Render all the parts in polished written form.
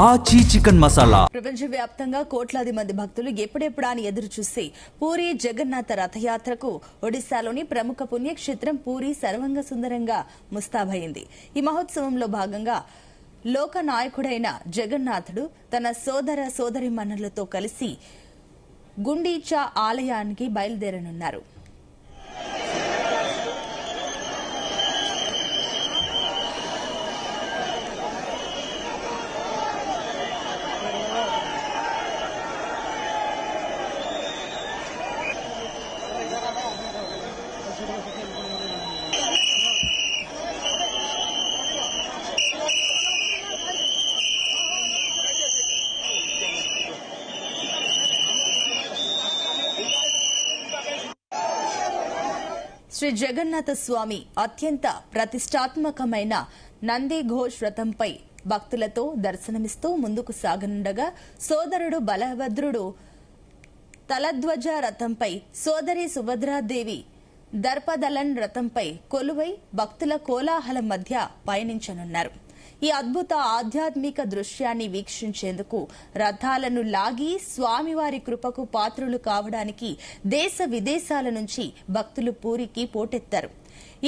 ఆచి చికెన్ మసాలా. ప్రపంచవ్యాప్తంగా కోట్లాది మంది భక్తులు ఎప్పుడెప్పుడా అని ఎదురు చూసి పూరి జగన్నాథ రథయాత్రకు ఒడిశాలోని ప్రముఖ పుణ్యక్షేత్రం పూరి సర్వంగ సుందరంగా ముస్తాబైంది. ఈ మహోత్సవంలో భాగంగా లోక నాయకుడైన జగన్నాథుడు తన సోదర సోదరీమణులతో కలిసి గుండీచా ఆలయానికి బయలుదేరనున్నారు. శ్రీ జగన్నాథ స్వామి అత్యంత ప్రతిష్టాత్మకమైన నంది ఘోష్ రథంపై భక్తులతో దర్శనమిస్తూ ముందుకు సాగనుండగా సోదరుడు బలభద్రుడు తలధ్వజ రథంపై సోదరి సుభద్రాదేవి దర్పదలన్ రథంపై కొలువై భక్తుల కోలాహలం మధ్య పయనించనున్నారు. ఈ అద్భుత ఆధ్యాత్మిక దృశ్యాన్ని వీక్షించేందుకు రథాలను లాగి స్వామివారి కృపకు పాత్రులు కావడానికి దేశ విదేశాల నుంచి భక్తులు పూరికి పోటెత్తారు.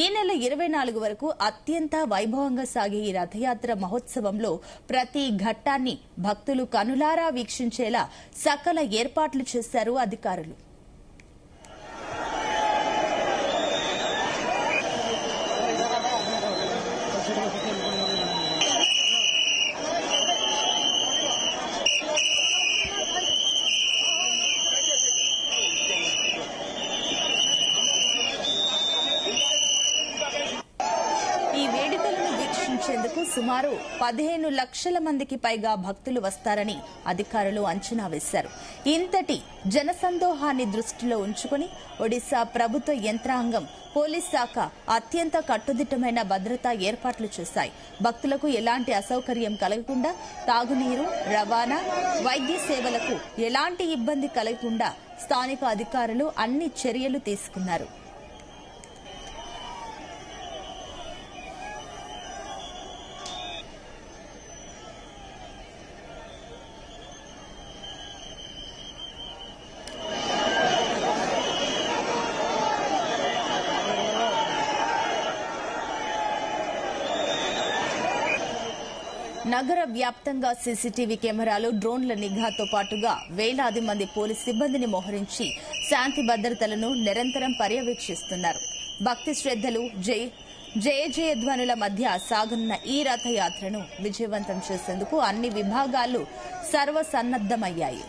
ఈ నెల 24 వరకు అత్యంత వైభవంగా సాగే ఈ రథయాత్ర మహోత్సవంలో ప్రతి ఘట్టాన్ని భక్తులు కనులారా వీక్షించేలా సకల ఏర్పాట్లు చేశారు అధికారులు. వీక్షించేందుకు సుమారు 15 లక్షల మందికి పైగా భక్తులు వస్తారని అధికారులు అంచనా వేశారు. ఇంతటి జనసందోహాన్ని దృష్టిలో ఉంచుకుని ఒడిశా ప్రభుత్వ యంత్రాంగం పోలీస్ శాఖ అత్యంత కట్టుదిట్టమైన భద్రతా ఏర్పాట్లు చేశాయి. భక్తులకు ఎలాంటి అసౌకర్యం కలగకుండా తాగునీరు, రవాణా, వైద్య సేవలకు ఎలాంటి ఇబ్బంది కలగకుండా స్థానిక అధికారులు అన్ని చర్యలు తీసుకున్నారు. నగర వ్యాప్తంగా సీసీటీవీ కెమెరాలు, డ్రోన్ల నిఘాతో పాటుగా వేలాది మంది పోలీస్ సిబ్బందిని మోహరించి శాంతి భద్రతలను నిరంతరం పర్యవేక్షిస్తున్నారు. భక్తి శ్రద్దలు, జయ ధ్వనుల మధ్య సాగనున్న ఈ రథయాత్రను విజయవంతం చేసేందుకు అన్ని విభాగాలు సర్వసన్నద్దమయ్యాయి.